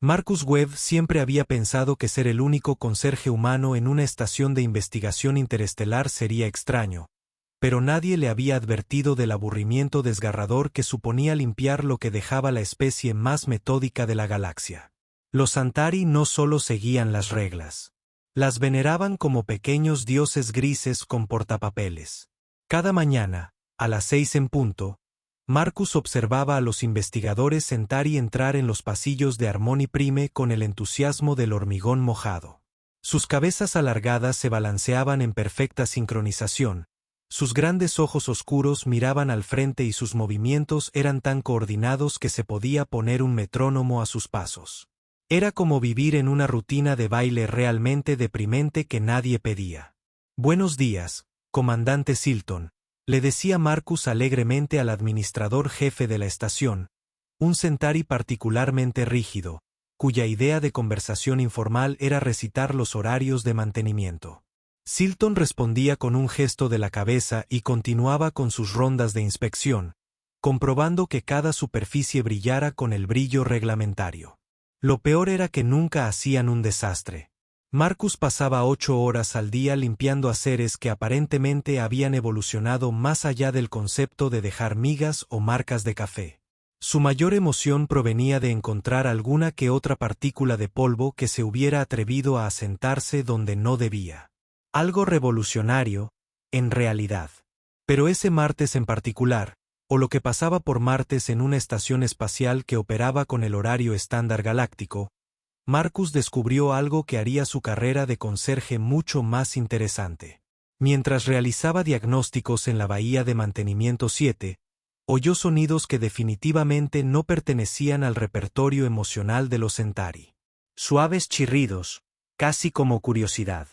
Marcus Webb siempre había pensado que ser el único conserje humano en una estación de investigación interestelar sería extraño, pero nadie le había advertido del aburrimiento desgarrador que suponía limpiar lo que dejaba la especie más metódica de la galaxia. Los Antari no solo seguían las reglas. Las veneraban como pequeños dioses grises con portapapeles. Cada mañana, a las 6 en punto, Marcus observaba a los investigadores Centauri entrar en los pasillos de Harmony Prime con el entusiasmo del hormigón mojado. Sus cabezas alargadas se balanceaban en perfecta sincronización, sus grandes ojos oscuros miraban al frente y sus movimientos eran tan coordinados que se podía poner un metrónomo a sus pasos. Era como vivir en una rutina de baile realmente deprimente que nadie pedía. «Buenos días, comandante Silton», le decía Marcus alegremente al administrador jefe de la estación, un Centauri particularmente rígido, cuya idea de conversación informal era recitar los horarios de mantenimiento. Silton respondía con un gesto de la cabeza y continuaba con sus rondas de inspección, comprobando que cada superficie brillara con el brillo reglamentario. Lo peor era que nunca hacían un desastre. Marcus pasaba 8 horas al día limpiando aceres que aparentemente habían evolucionado más allá del concepto de dejar migas o marcas de café. Su mayor emoción provenía de encontrar alguna que otra partícula de polvo que se hubiera atrevido a asentarse donde no debía. Algo revolucionario, en realidad. Pero ese martes en particular, o lo que pasaba por martes en una estación espacial que operaba con el horario estándar galáctico, Marcus descubrió algo que haría su carrera de conserje mucho más interesante. Mientras realizaba diagnósticos en la bahía de mantenimiento 7, oyó sonidos que definitivamente no pertenecían al repertorio emocional de los Centauri. Suaves chirridos, casi como curiosidad.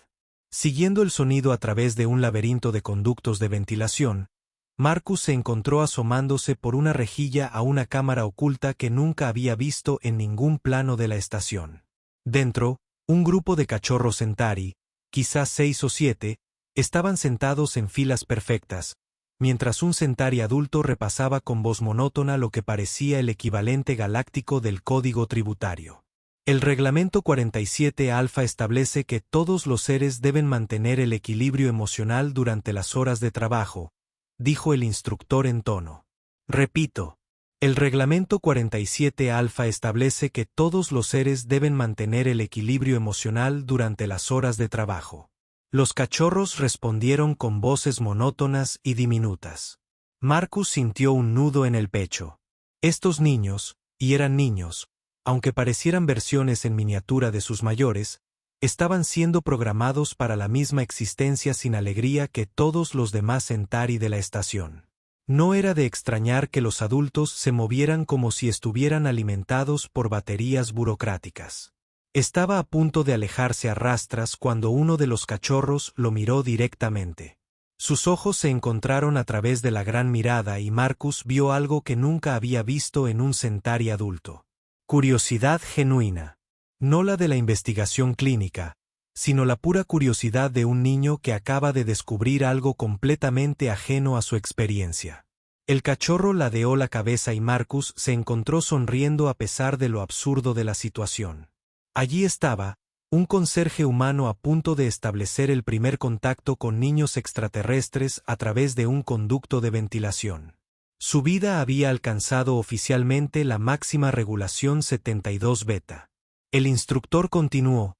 Siguiendo el sonido a través de un laberinto de conductos de ventilación, Marcus se encontró asomándose por una rejilla a una cámara oculta que nunca había visto en ningún plano de la estación. Dentro, un grupo de cachorros Centauri, quizás 6 o 7, estaban sentados en filas perfectas, mientras un Centauri adulto repasaba con voz monótona lo que parecía el equivalente galáctico del código tributario. El reglamento 47 alfa establece que todos los seres deben mantener el equilibrio emocional durante las horas de trabajo, dijo el instructor en tono. Repito, el reglamento 47 alfa establece que todos los seres deben mantener el equilibrio emocional durante las horas de trabajo. Los cachorros respondieron con voces monótonas y diminutas. Marcus sintió un nudo en el pecho. Estos niños, y eran niños, aunque parecieran versiones en miniatura de sus mayores, estaban siendo programados para la misma existencia sin alegría que todos los demás Centauri de la estación. No era de extrañar que los adultos se movieran como si estuvieran alimentados por baterías burocráticas. Estaba a punto de alejarse a rastras cuando uno de los cachorros lo miró directamente. Sus ojos se encontraron a través de la gran mirada y Marcus vio algo que nunca había visto en un Centauri adulto. Curiosidad genuina. No la de la investigación clínica, sino la pura curiosidad de un niño que acaba de descubrir algo completamente ajeno a su experiencia. El cachorro ladeó la cabeza y Marcus se encontró sonriendo a pesar de lo absurdo de la situación. Allí estaba, un conserje humano a punto de establecer el primer contacto con niños extraterrestres a través de un conducto de ventilación. Su vida había alcanzado oficialmente la máxima regulación 72 beta. El instructor continuó,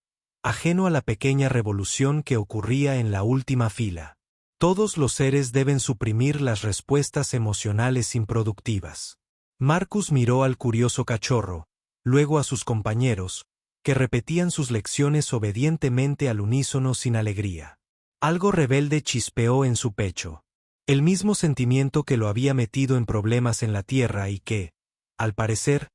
ajeno a la pequeña revolución que ocurría en la última fila. Todos los seres deben suprimir las respuestas emocionales improductivas. Marcus miró al curioso cachorro, luego a sus compañeros, que repetían sus lecciones obedientemente al unísono sin alegría. Algo rebelde chispeó en su pecho. El mismo sentimiento que lo había metido en problemas en la Tierra y que, al parecer,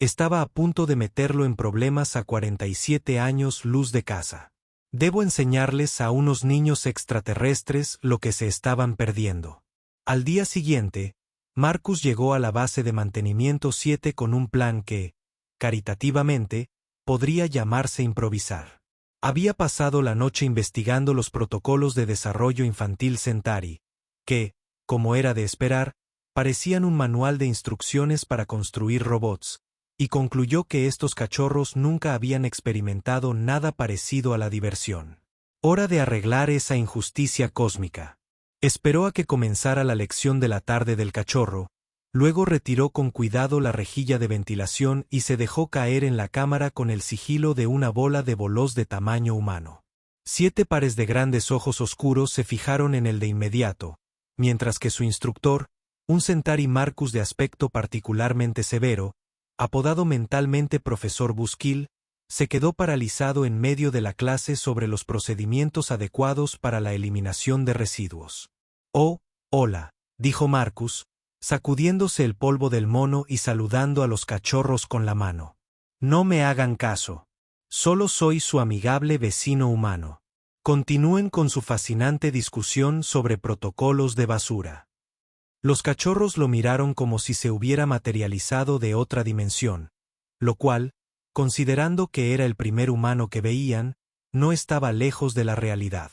estaba a punto de meterlo en problemas a 47 años luz de casa. Debo enseñarles a unos niños extraterrestres lo que se estaban perdiendo. Al día siguiente, Marcus llegó a la base de mantenimiento 7 con un plan que, caritativamente, podría llamarse improvisar. Había pasado la noche investigando los protocolos de desarrollo infantil Centauri, que, como era de esperar, parecían un manual de instrucciones para construir robots, y concluyó que estos cachorros nunca habían experimentado nada parecido a la diversión. Hora de arreglar esa injusticia cósmica. Esperó a que comenzara la lección de la tarde del cachorro, luego retiró con cuidado la rejilla de ventilación y se dejó caer en la cámara con el sigilo de una bola de bolos de tamaño humano. 7 pares de grandes ojos oscuros se fijaron en él de inmediato, mientras que su instructor, un Centauri Marcus de aspecto particularmente severo, apodado mentalmente Profesor Buskill, se quedó paralizado en medio de la clase sobre los procedimientos adecuados para la eliminación de residuos. «Oh, hola», dijo Marcus, sacudiéndose el polvo del mono y saludando a los cachorros con la mano. «No me hagan caso. Solo soy su amigable vecino humano. Continúen con su fascinante discusión sobre protocolos de basura». Los cachorros lo miraron como si se hubiera materializado de otra dimensión, lo cual, considerando que era el primer humano que veían, no estaba lejos de la realidad.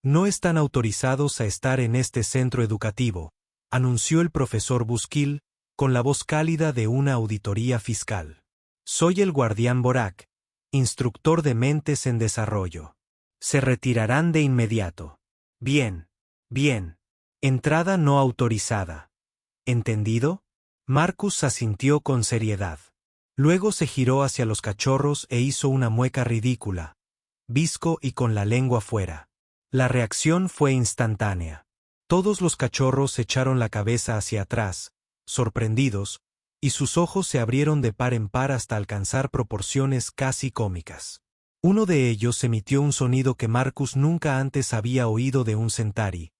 «No están autorizados a estar en este centro educativo», anunció el profesor Buskill, con la voz cálida de una auditoría fiscal. «Soy el guardián Borak, instructor de mentes en desarrollo. Se retirarán de inmediato». «Bien, bien. Entrada no autorizada. ¿Entendido?» Marcus asintió con seriedad. Luego se giró hacia los cachorros e hizo una mueca ridícula, visco y con la lengua fuera. La reacción fue instantánea. Todos los cachorros echaron la cabeza hacia atrás, sorprendidos, y sus ojos se abrieron de par en par hasta alcanzar proporciones casi cómicas. Uno de ellos emitió un sonido que Marcus nunca antes había oído de un Centauri,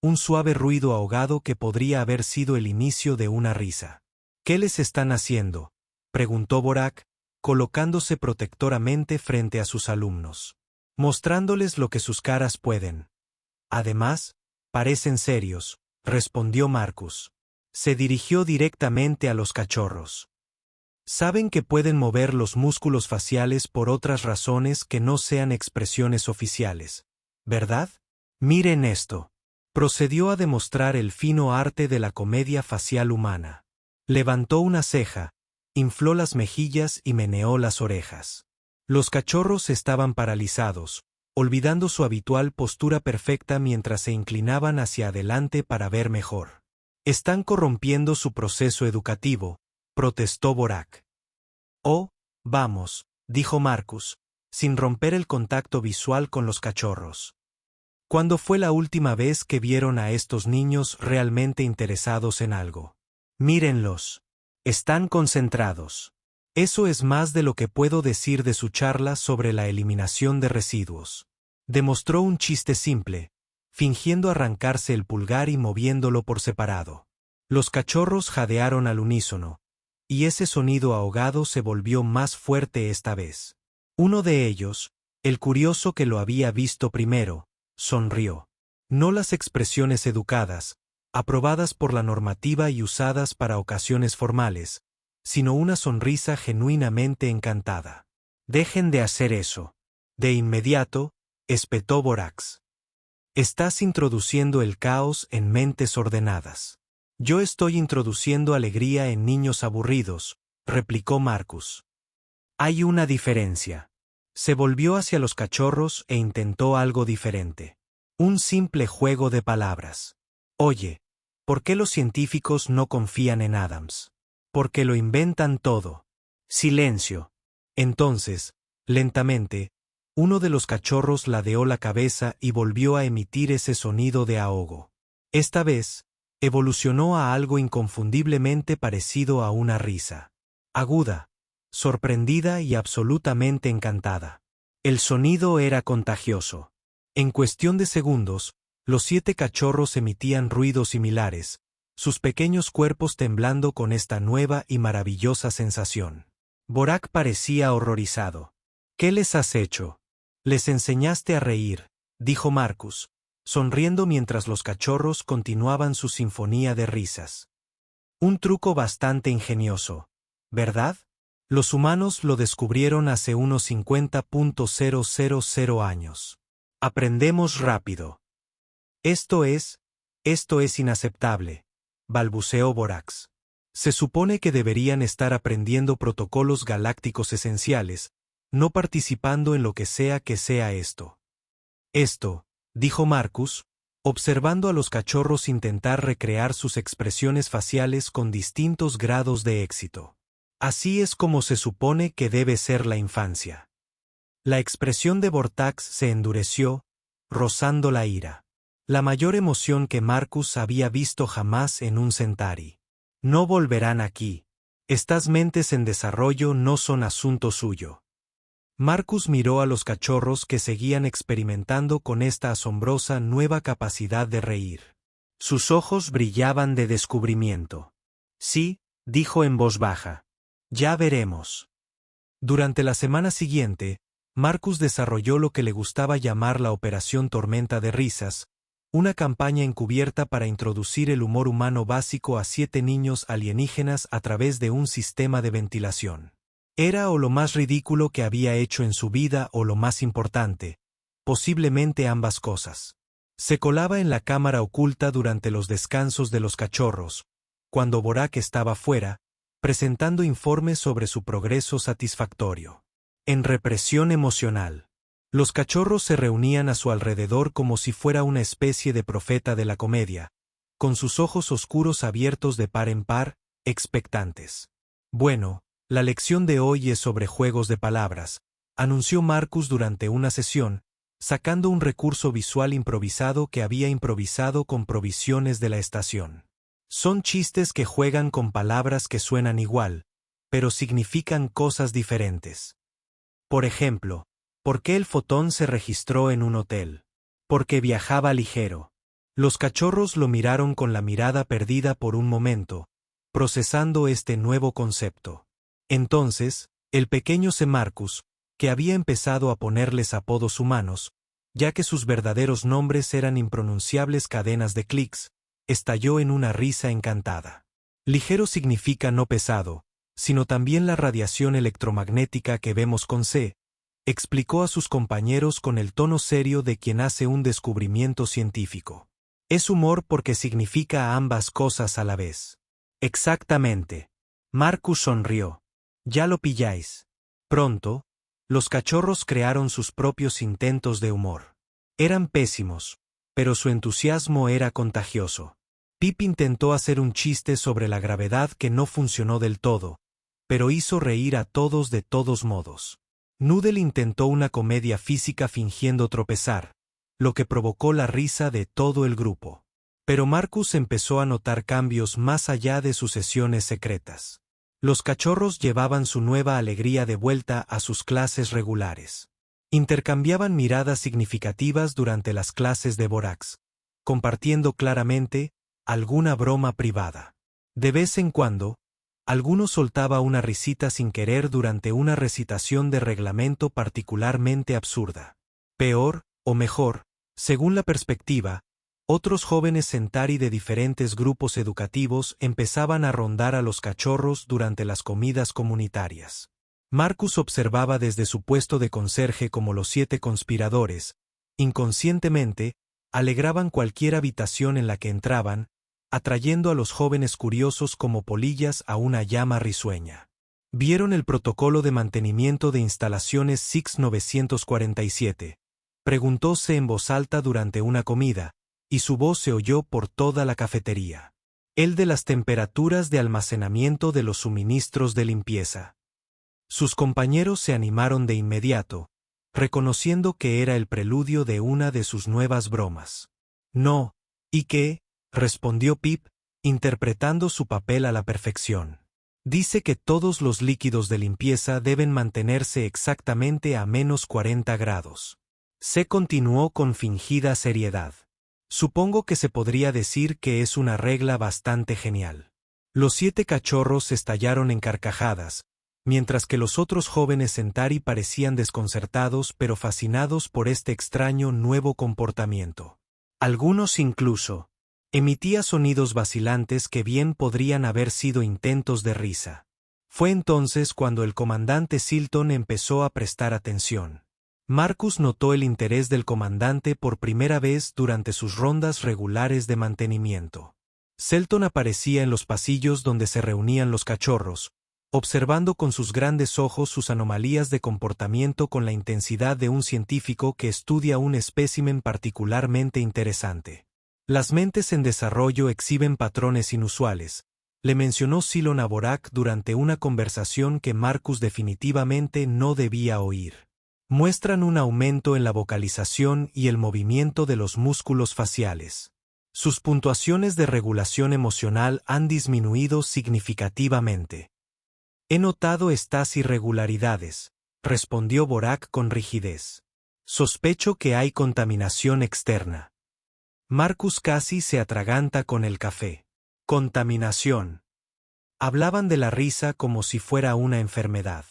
un suave ruido ahogado que podría haber sido el inicio de una risa. «¿Qué les están haciendo?», preguntó Borak, colocándose protectoramente frente a sus alumnos. «Mostrándoles lo que sus caras pueden. Además, parecen serios», respondió Marcus. Se dirigió directamente a los cachorros. «Saben que pueden mover los músculos faciales por otras razones que no sean expresiones oficiales, ¿verdad? Miren esto». Procedió a demostrar el fino arte de la comedia facial humana. Levantó una ceja, infló las mejillas y meneó las orejas. Los cachorros estaban paralizados, olvidando su habitual postura perfecta mientras se inclinaban hacia adelante para ver mejor. «Están corrompiendo su proceso educativo», protestó Borak. «Oh, vamos», dijo Marcus, sin romper el contacto visual con los cachorros. ¿Cuándo fue la última vez que vieron a estos niños realmente interesados en algo? Mírenlos. Están concentrados. Eso es más de lo que puedo decir de su charla sobre la eliminación de residuos. Demostró un chiste simple, fingiendo arrancarse el pulgar y moviéndolo por separado. Los cachorros jadearon al unísono, y ese sonido ahogado se volvió más fuerte esta vez. Uno de ellos, el curioso que lo había visto primero, sonrió. No las expresiones educadas, aprobadas por la normativa y usadas para ocasiones formales, sino una sonrisa genuinamente encantada. «Dejen de hacer eso». De inmediato, espetó Borax. «Estás introduciendo el caos en mentes ordenadas». «Yo estoy introduciendo alegría en niños aburridos», replicó Marcus. «Hay una diferencia». Se volvió hacia los cachorros e intentó algo diferente. Un simple juego de palabras. «Oye, ¿por qué los científicos no confían en Adams? Porque lo inventan todo». «Silencio». Entonces, lentamente, uno de los cachorros ladeó la cabeza y volvió a emitir ese sonido de ahogo. Esta vez, evolucionó a algo inconfundiblemente parecido a una risa. Aguda, sorprendida y absolutamente encantada. El sonido era contagioso. En cuestión de segundos, los 7 cachorros emitían ruidos similares, sus pequeños cuerpos temblando con esta nueva y maravillosa sensación. Borak parecía horrorizado. «¿Qué les has hecho?» «Les enseñaste a reír», dijo Marcus, sonriendo mientras los cachorros continuaban su sinfonía de risas. «Un truco bastante ingenioso, ¿verdad? Los humanos lo descubrieron hace unos 50.000 años. Aprendemos rápido». Esto es inaceptable», balbuceó Borax. Se supone que deberían estar aprendiendo protocolos galácticos esenciales, no participando en lo que sea esto. Esto, dijo Marcus, observando a los cachorros intentar recrear sus expresiones faciales con distintos grados de éxito. Así es como se supone que debe ser la infancia. La expresión de Vortax se endureció, rozando la ira. La mayor emoción que Marcus había visto jamás en un Centauri. No volverán aquí. Estas mentes en desarrollo no son asunto suyo. Marcus miró a los cachorros que seguían experimentando con esta asombrosa nueva capacidad de reír. Sus ojos brillaban de descubrimiento. Sí, dijo en voz baja. Ya veremos. Durante la semana siguiente, Marcus desarrolló lo que le gustaba llamar la Operación Tormenta de Risas, una campaña encubierta para introducir el humor humano básico a 7 niños alienígenas a través de un sistema de ventilación. Era o lo más ridículo que había hecho en su vida o lo más importante, posiblemente ambas cosas. Se colaba en la cámara oculta durante los descansos de los cachorros, cuando Borak estaba fuera, presentando informes sobre su progreso satisfactorio. En represión emocional. Los cachorros se reunían a su alrededor como si fuera una especie de profeta de la comedia, con sus ojos oscuros abiertos de par en par, expectantes. Bueno, la lección de hoy es sobre juegos de palabras, anunció Marcus durante una sesión, sacando un recurso visual improvisado que había improvisado con provisiones de la estación. Son chistes que juegan con palabras que suenan igual, pero significan cosas diferentes. Por ejemplo, ¿por qué el fotón se registró en un hotel? Porque viajaba ligero. Los cachorros lo miraron con la mirada perdida por un momento, procesando este nuevo concepto. Entonces, el pequeño C. Marcus, que había empezado a ponerles apodos humanos, ya que sus verdaderos nombres eran impronunciables cadenas de clics, estalló en una risa encantada. Ligero significa no pesado, sino también la radiación electromagnética que vemos con C, explicó a sus compañeros con el tono serio de quien hace un descubrimiento científico. Es humor porque significa ambas cosas a la vez. Exactamente. Marcus sonrió. Ya lo pilláis. Pronto, los cachorros crearon sus propios intentos de humor. Eran pésimos, pero su entusiasmo era contagioso. Pip intentó hacer un chiste sobre la gravedad que no funcionó del todo, pero hizo reír a todos de todos modos. Noodle intentó una comedia física fingiendo tropezar, lo que provocó la risa de todo el grupo. Pero Marcus empezó a notar cambios más allá de sus sesiones secretas. Los cachorros llevaban su nueva alegría de vuelta a sus clases regulares. Intercambiaban miradas significativas durante las clases de Borax, compartiendo claramente alguna broma privada. De vez en cuando, alguno soltaba una risita sin querer durante una recitación de reglamento particularmente absurda. Peor, o mejor, según la perspectiva, otros jóvenes Centauri de diferentes grupos educativos empezaban a rondar a los cachorros durante las comidas comunitarias. Marcus observaba desde su puesto de conserje como los 7 conspiradores, inconscientemente, alegraban cualquier habitación en la que entraban, atrayendo a los jóvenes curiosos como polillas a una llama risueña. Vieron el protocolo de mantenimiento de instalaciones SIX 947. Preguntóse en voz alta durante una comida, y su voz se oyó por toda la cafetería. El de las temperaturas de almacenamiento de los suministros de limpieza. Sus compañeros se animaron de inmediato, reconociendo que era el preludio de una de sus nuevas bromas. No, ¿y qué?, respondió Pip, interpretando su papel a la perfección. Dice que todos los líquidos de limpieza deben mantenerse exactamente a menos 40 grados. Se continuó con fingida seriedad. Supongo que se podría decir que es una regla bastante genial. Los 7 cachorros estallaron en carcajadas, mientras que los otros jóvenes Centauri parecían desconcertados pero fascinados por este extraño nuevo comportamiento. Algunos incluso emitía sonidos vacilantes que bien podrían haber sido intentos de risa. Fue entonces cuando el comandante Silton empezó a prestar atención. Marcus notó el interés del comandante por primera vez durante sus rondas regulares de mantenimiento. Selton aparecía en los pasillos donde se reunían los cachorros, observando con sus grandes ojos sus anomalías de comportamiento con la intensidad de un científico que estudia un espécimen particularmente interesante. Las mentes en desarrollo exhiben patrones inusuales, le mencionó Cylon a Borac durante una conversación que Marcus definitivamente no debía oír. Muestran un aumento en la vocalización y el movimiento de los músculos faciales. Sus puntuaciones de regulación emocional han disminuido significativamente. He notado estas irregularidades, respondió Borac con rigidez. Sospecho que hay contaminación externa. Marcus casi se atraganta con el café. Contaminación. Hablaban de la risa como si fuera una enfermedad.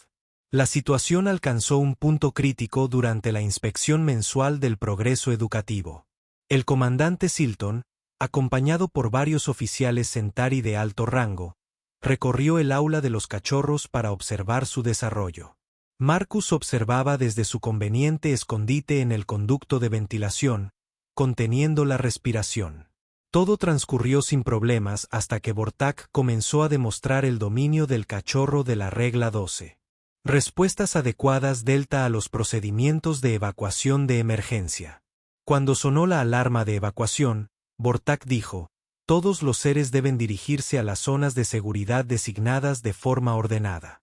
La situación alcanzó un punto crítico durante la inspección mensual del progreso educativo. El comandante Silton, acompañado por varios oficiales Centauri de alto rango, recorrió el aula de los cachorros para observar su desarrollo. Marcus observaba desde su conveniente escondite en el conducto de ventilación, conteniendo la respiración. Todo transcurrió sin problemas hasta que Bortak comenzó a demostrar el dominio del cachorro de la regla 12. Respuestas adecuadas delta a los procedimientos de evacuación de emergencia. Cuando sonó la alarma de evacuación, Bortak dijo: todos los seres deben dirigirse a las zonas de seguridad designadas de forma ordenada.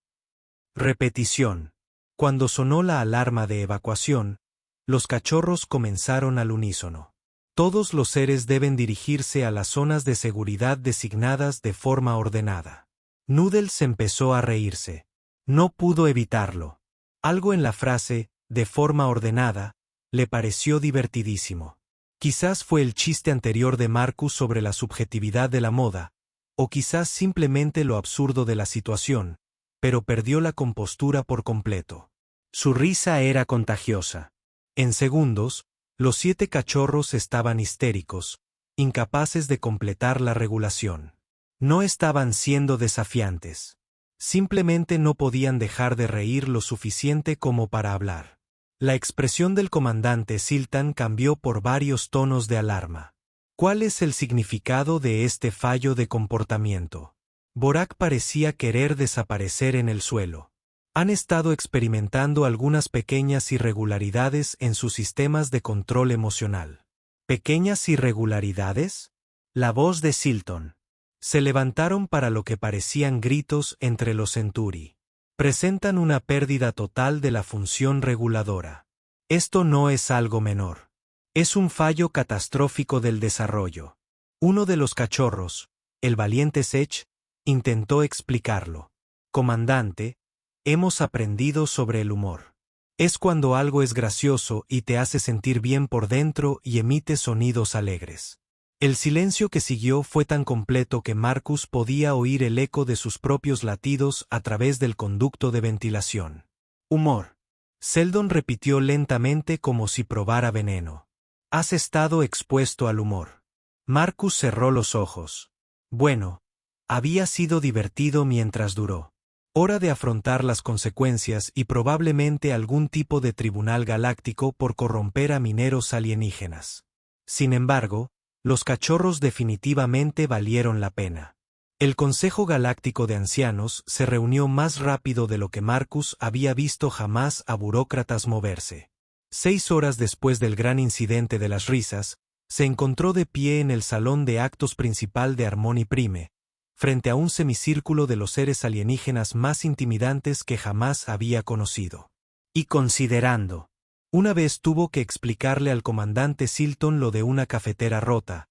Repetición. Cuando sonó la alarma de evacuación, los cachorros comenzaron al unísono. Todos los seres deben dirigirse a las zonas de seguridad designadas de forma ordenada. Noodles empezó a reírse. No pudo evitarlo. Algo en la frase, de forma ordenada, le pareció divertidísimo. Quizás fue el chiste anterior de Marcus sobre la subjetividad de la moda, o quizás simplemente lo absurdo de la situación, pero perdió la compostura por completo. Su risa era contagiosa. En segundos, los 7 cachorros estaban histéricos, incapaces de completar la regulación. No estaban siendo desafiantes. Simplemente no podían dejar de reír lo suficiente como para hablar. La expresión del comandante Siltan cambió por varios tonos de alarma. ¿Cuál es el significado de este fallo de comportamiento? Borac parecía querer desaparecer en el suelo. Han estado experimentando algunas pequeñas irregularidades en sus sistemas de control emocional. ¿Pequeñas irregularidades? La voz de Silton. Se levantaron para lo que parecían gritos entre los Centauri. Presentan una pérdida total de la función reguladora. Esto no es algo menor. Es un fallo catastrófico del desarrollo. Uno de los cachorros, el valiente Sech, intentó explicarlo. Comandante, hemos aprendido sobre el humor. Es cuando algo es gracioso y te hace sentir bien por dentro y emite sonidos alegres. El silencio que siguió fue tan completo que Marcus podía oír el eco de sus propios latidos a través del conducto de ventilación. Humor. Seldon repitió lentamente como si probara veneno. Has estado expuesto al humor. Marcus cerró los ojos. Bueno, había sido divertido mientras duró. Hora de afrontar las consecuencias y probablemente algún tipo de tribunal galáctico por corromper a mineros alienígenas. Sin embargo, los cachorros definitivamente valieron la pena. El Consejo Galáctico de Ancianos se reunió más rápido de lo que Marcus había visto jamás a burócratas moverse. 6 horas después del gran incidente de las risas, se encontró de pie en el salón de actos principal de Harmony Prime, frente a un semicírculo de los seres alienígenas más intimidantes que jamás había conocido. Y considerando. Una vez tuvo que explicarle al comandante Silton lo de una cafetera rota,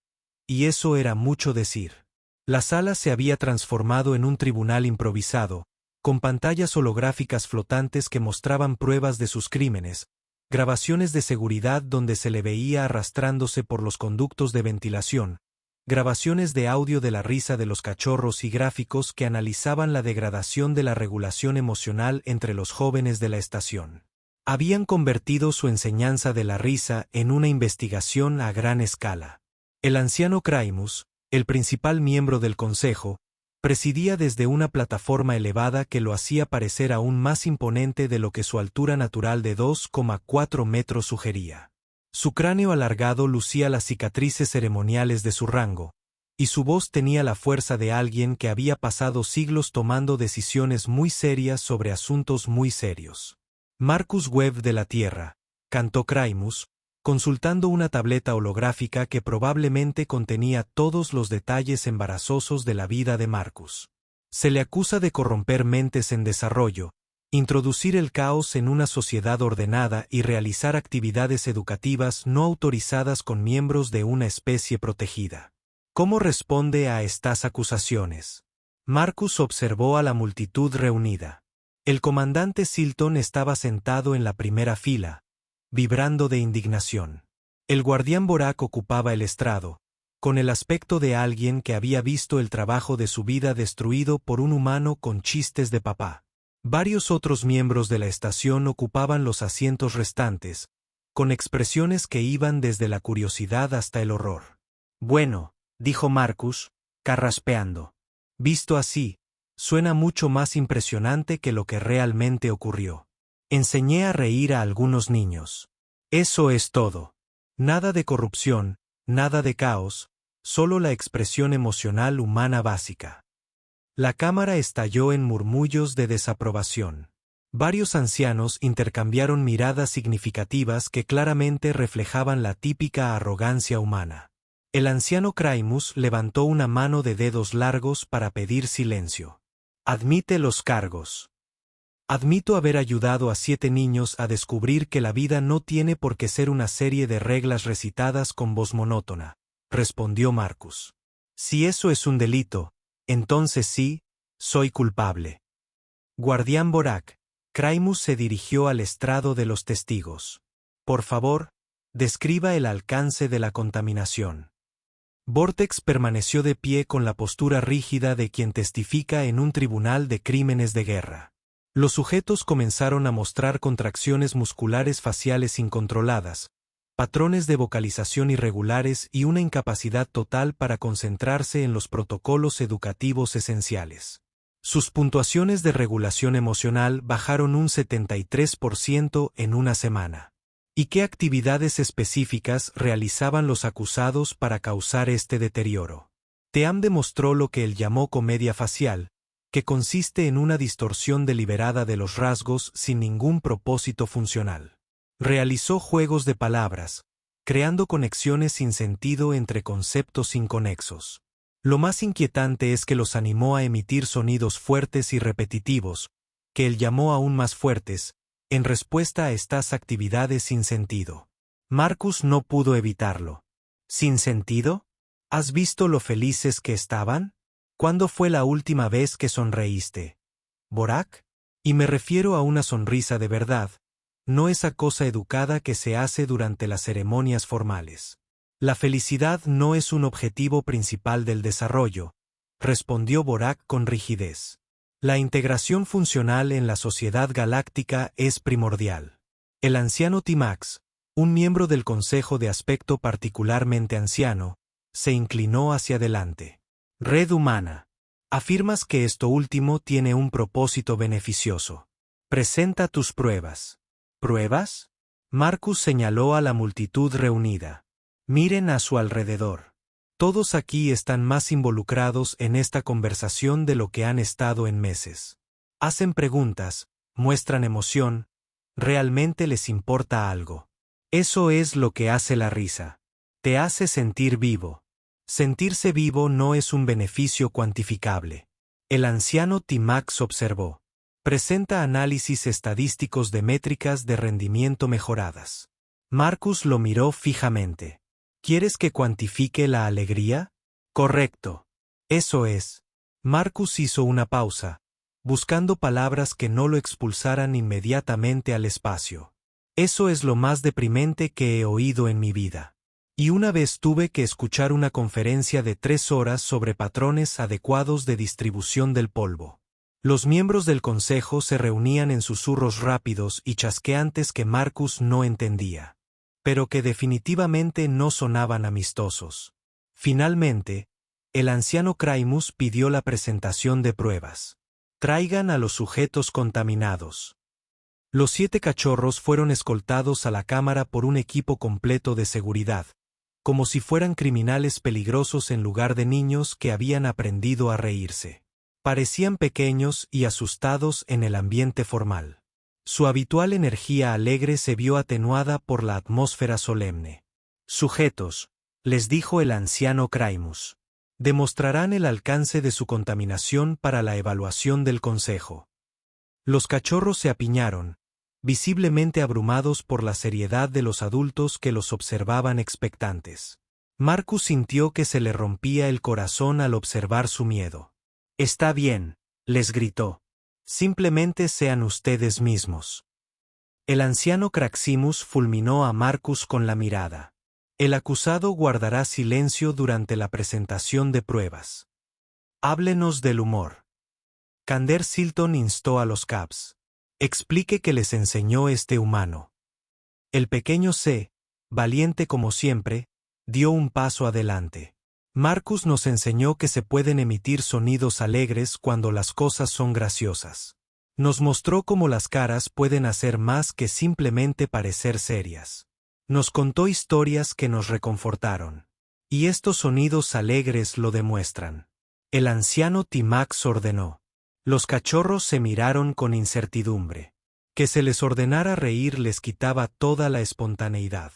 y eso era mucho decir. La sala se había transformado en un tribunal improvisado, con pantallas holográficas flotantes que mostraban pruebas de sus crímenes, grabaciones de seguridad donde se le veía arrastrándose por los conductos de ventilación, grabaciones de audio de la risa de los cachorros y gráficos que analizaban la degradación de la regulación emocional entre los jóvenes de la estación. Habían convertido su enseñanza de la risa en una investigación a gran escala. El anciano Craimus, el principal miembro del consejo, presidía desde una plataforma elevada que lo hacía parecer aún más imponente de lo que su altura natural de 2,4 metros sugería. Su cráneo alargado lucía las cicatrices ceremoniales de su rango, y su voz tenía la fuerza de alguien que había pasado siglos tomando decisiones muy serias sobre asuntos muy serios. Marcus Webb de la Tierra, cantó Craimus, consultando una tableta holográfica que probablemente contenía todos los detalles embarazosos de la vida de Marcus. Se le acusa de corromper mentes en desarrollo, introducir el caos en una sociedad ordenada y realizar actividades educativas no autorizadas con miembros de una especie protegida. ¿Cómo responde a estas acusaciones? Marcus observó a la multitud reunida. El comandante Silton estaba sentado en la primera fila, vibrando de indignación. El guardián Borak ocupaba el estrado, con el aspecto de alguien que había visto el trabajo de su vida destruido por un humano con chistes de papá. Varios otros miembros de la estación ocupaban los asientos restantes, con expresiones que iban desde la curiosidad hasta el horror. Bueno, dijo Marcus, carraspeando. Visto así, suena mucho más impresionante que lo que realmente ocurrió. Enseñé a reír a algunos niños. Eso es todo. Nada de corrupción, nada de caos, solo la expresión emocional humana básica. La cámara estalló en murmullos de desaprobación. Varios ancianos intercambiaron miradas significativas que claramente reflejaban la típica arrogancia humana. El anciano Craimus levantó una mano de dedos largos para pedir silencio. Admite los cargos. Admito haber ayudado a 7 niños a descubrir que la vida no tiene por qué ser una serie de reglas recitadas con voz monótona, respondió Marcus. Si eso es un delito, entonces sí, soy culpable. Guardián Borak, Craimus se dirigió al estrado de los testigos. Por favor, describa el alcance de la contaminación. Vortex permaneció de pie con la postura rígida de quien testifica en un tribunal de crímenes de guerra. Los sujetos comenzaron a mostrar contracciones musculares faciales incontroladas, patrones de vocalización irregulares y una incapacidad total para concentrarse en los protocolos educativos esenciales. Sus puntuaciones de regulación emocional bajaron un 73% en una semana. ¿Y qué actividades específicas realizaban los acusados para causar este deterioro? Team demostró lo que él llamó comedia facial, que consiste en una distorsión deliberada de los rasgos sin ningún propósito funcional. Realizó juegos de palabras, creando conexiones sin sentido entre conceptos inconexos. Lo más inquietante es que los animó a emitir sonidos fuertes y repetitivos, que él llamó aún más fuertes, en respuesta a estas actividades sin sentido. Marcus no pudo evitarlo. ¿Sin sentido? ¿Has visto lo felices que estaban? ¿Cuándo fue la última vez que sonreíste? ¿Borak? Y me refiero a una sonrisa de verdad, no esa cosa educada que se hace durante las ceremonias formales. La felicidad no es un objetivo principal del desarrollo, respondió Borak con rigidez. La integración funcional en la sociedad galáctica es primordial. El anciano Timax, un miembro del consejo de aspecto particularmente anciano, se inclinó hacia adelante. Red humana. Afirmas que esto último tiene un propósito beneficioso. Presenta tus pruebas. ¿Pruebas? Marcus señaló a la multitud reunida. Miren a su alrededor. Todos aquí están más involucrados en esta conversación de lo que han estado en meses. Hacen preguntas, muestran emoción, realmente les importa algo. Eso es lo que hace la risa. Te hace sentir vivo. Sentirse vivo no es un beneficio cuantificable. El anciano Timax observó. Presenta análisis estadísticos de métricas de rendimiento mejoradas. Marcus lo miró fijamente. ¿Quieres que cuantifique la alegría? Correcto. Eso es. Marcus hizo una pausa, buscando palabras que no lo expulsaran inmediatamente al espacio. Eso es lo más deprimente que he oído en mi vida. Y una vez tuve que escuchar una conferencia de 3 horas sobre patrones adecuados de distribución del polvo. Los miembros del consejo se reunían en susurros rápidos y chasqueantes que Marcus no entendía, pero que definitivamente no sonaban amistosos. Finalmente, el anciano Craimus pidió la presentación de pruebas. Traigan a los sujetos contaminados. Los 7 cachorros fueron escoltados a la cámara por un equipo completo de seguridad, como si fueran criminales peligrosos en lugar de niños que habían aprendido a reírse. Parecían pequeños y asustados en el ambiente formal. Su habitual energía alegre se vio atenuada por la atmósfera solemne. Sujetos, les dijo el anciano Craimus. Demostrarán el alcance de su contaminación para la evaluación del consejo. Los cachorros se apiñaron, visiblemente abrumados por la seriedad de los adultos que los observaban expectantes. Marcus sintió que se le rompía el corazón al observar su miedo. «Está bien», les gritó. «Simplemente sean ustedes mismos». El anciano Craximus fulminó a Marcus con la mirada. El acusado guardará silencio durante la presentación de pruebas. Háblenos del humor. Kander Silton instó a los Caps. Explique qué les enseñó este humano. El pequeño C, valiente como siempre, dio un paso adelante. Marcus nos enseñó que se pueden emitir sonidos alegres cuando las cosas son graciosas. Nos mostró cómo las caras pueden hacer más que simplemente parecer serias. Nos contó historias que nos reconfortaron. Y estos sonidos alegres lo demuestran. El anciano Timax ordenó. Los cachorros se miraron con incertidumbre. Que se les ordenara reír les quitaba toda la espontaneidad.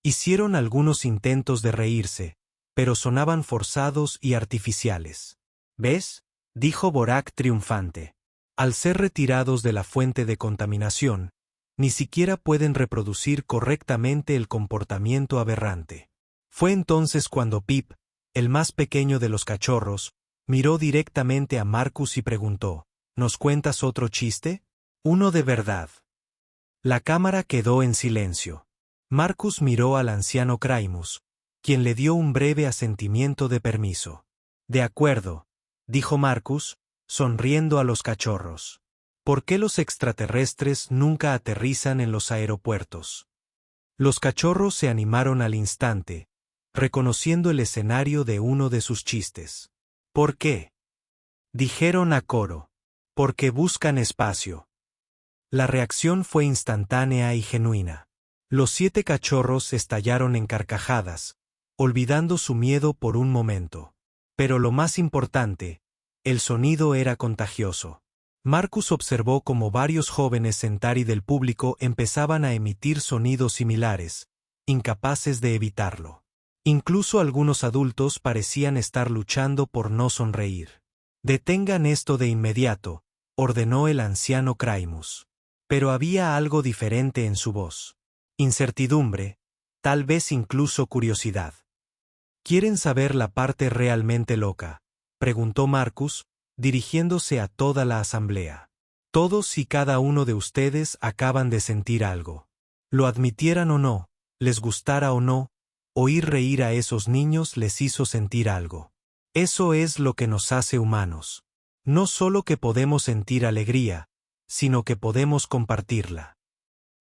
Hicieron algunos intentos de reírse, pero sonaban forzados y artificiales. ¿Ves?, dijo Borak triunfante. Al ser retirados de la fuente de contaminación, ni siquiera pueden reproducir correctamente el comportamiento aberrante. Fue entonces cuando Pip, el más pequeño de los cachorros, miró directamente a Marcus y preguntó, ¿nos cuentas otro chiste? Uno de verdad. La cámara quedó en silencio. Marcus miró al anciano Craimus, quien le dio un breve asentimiento de permiso. De acuerdo, dijo Marcus, sonriendo a los cachorros. ¿Por qué los extraterrestres nunca aterrizan en los aeropuertos? Los cachorros se animaron al instante, reconociendo el escenario de uno de sus chistes. ¿Por qué? Dijeron a coro. Porque buscan espacio. La reacción fue instantánea y genuina. Los 7 cachorros estallaron en carcajadas, olvidando su miedo por un momento. Pero lo más importante, el sonido era contagioso. Marcus observó cómo varios jóvenes Centauri del público empezaban a emitir sonidos similares, incapaces de evitarlo. Incluso algunos adultos parecían estar luchando por no sonreír. «Detengan esto de inmediato», ordenó el anciano Craimus. Pero había algo diferente en su voz. Incertidumbre, tal vez incluso curiosidad. ¿Quieren saber la parte realmente loca?, preguntó Marcus, dirigiéndose a toda la asamblea. Todos y cada uno de ustedes acaban de sentir algo. Lo admitieran o no, les gustara o no, oír reír a esos niños les hizo sentir algo. Eso es lo que nos hace humanos. No solo que podemos sentir alegría, sino que podemos compartirla.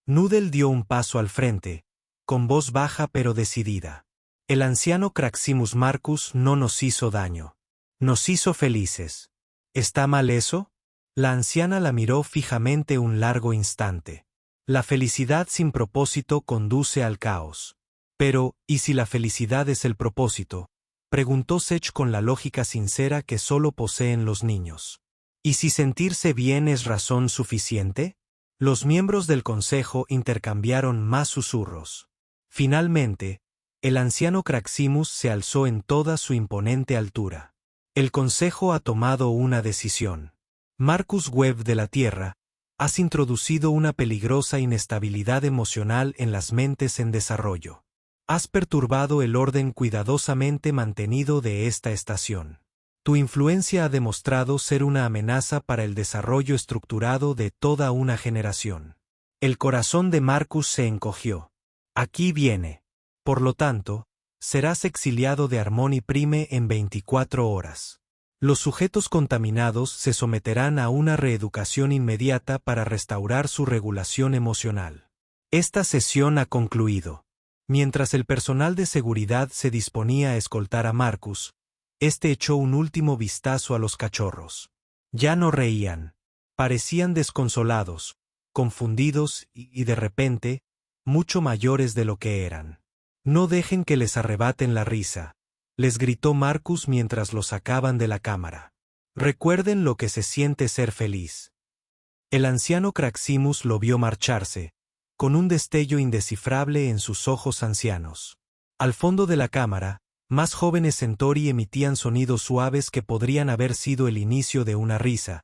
Noodle dio un paso al frente, con voz baja pero decidida. El anciano Craximus Marcus no nos hizo daño. Nos hizo felices. ¿Está mal eso? La anciana la miró fijamente un largo instante. La felicidad sin propósito conduce al caos. Pero, ¿y si la felicidad es el propósito?, preguntó Sech con la lógica sincera que solo poseen los niños. ¿Y si sentirse bien es razón suficiente? Los miembros del consejo intercambiaron más susurros. Finalmente, el anciano Craximus se alzó en toda su imponente altura. El consejo ha tomado una decisión. Marcus Webb de la Tierra, has introducido una peligrosa inestabilidad emocional en las mentes en desarrollo. Has perturbado el orden cuidadosamente mantenido de esta estación. Tu influencia ha demostrado ser una amenaza para el desarrollo estructurado de toda una generación. El corazón de Marcus se encogió. Aquí viene. Por lo tanto, serás exiliado de Harmony Prime en 24 horas. Los sujetos contaminados se someterán a una reeducación inmediata para restaurar su regulación emocional. Esta sesión ha concluido. Mientras el personal de seguridad se disponía a escoltar a Marcus, este echó un último vistazo a los cachorros. Ya no reían. Parecían desconsolados, confundidos y de repente, mucho mayores de lo que eran. No dejen que les arrebaten la risa, les gritó Marcus mientras lo sacaban de la cámara. Recuerden lo que se siente ser feliz. El anciano Craximus lo vio marcharse, con un destello indescifrable en sus ojos ancianos. Al fondo de la cámara, más jóvenes Centauri emitían sonidos suaves que podrían haber sido el inicio de una risa,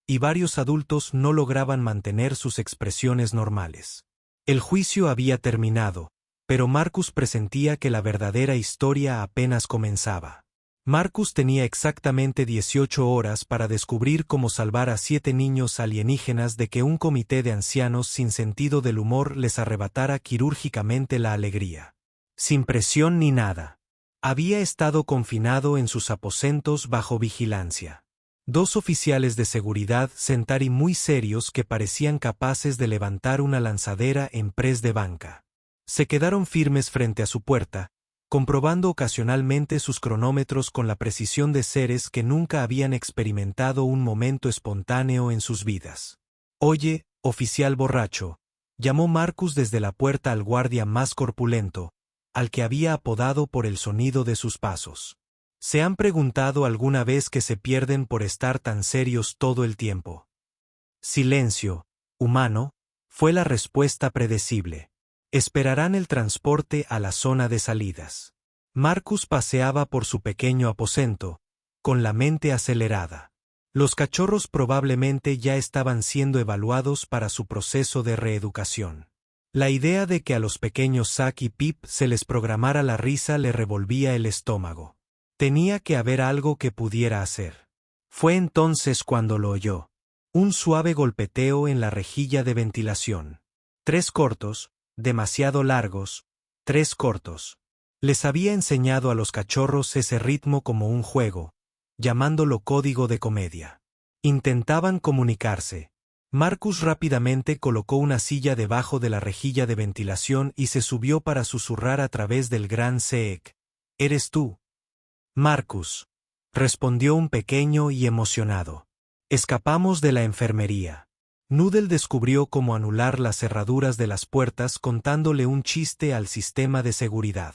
y varios adultos no lograban mantener sus expresiones normales. El juicio había terminado, pero Marcus presentía que la verdadera historia apenas comenzaba. Marcus tenía exactamente 18 horas para descubrir cómo salvar a 7 niños alienígenas de que un comité de ancianos sin sentido del humor les arrebatara quirúrgicamente la alegría. Sin presión ni nada. Había estado confinado en sus aposentos bajo vigilancia. 2 oficiales de seguridad Centauri muy serios que parecían capaces de levantar una lanzadera en press de banca. Se quedaron firmes frente a su puerta, comprobando ocasionalmente sus cronómetros con la precisión de seres que nunca habían experimentado un momento espontáneo en sus vidas. «Oye, oficial borracho», llamó Marcus desde la puerta al guardia más corpulento, al que había apodado por el sonido de sus pasos. ¿Se han preguntado alguna vez qué se pierden por estar tan serios todo el tiempo? Silencio, humano, fue la respuesta predecible. Esperarán el transporte a la zona de salidas. Marcus paseaba por su pequeño aposento, con la mente acelerada. Los cachorros probablemente ya estaban siendo evaluados para su proceso de reeducación. La idea de que a los pequeños Zack y Pip se les programara la risa le revolvía el estómago. Tenía que haber algo que pudiera hacer. Fue entonces cuando lo oyó. Un suave golpeteo en la rejilla de ventilación. 3 cortos, demasiado largos, 3 cortos. Les había enseñado a los cachorros ese ritmo como un juego, llamándolo código de comedia. Intentaban comunicarse. Marcus rápidamente colocó una silla debajo de la rejilla de ventilación y se subió para susurrar a través del gran CEEC. «¿Eres tú?» «Marcus», respondió un pequeño y emocionado. «Escapamos de la enfermería». Noodle descubrió cómo anular las cerraduras de las puertas contándole un chiste al sistema de seguridad.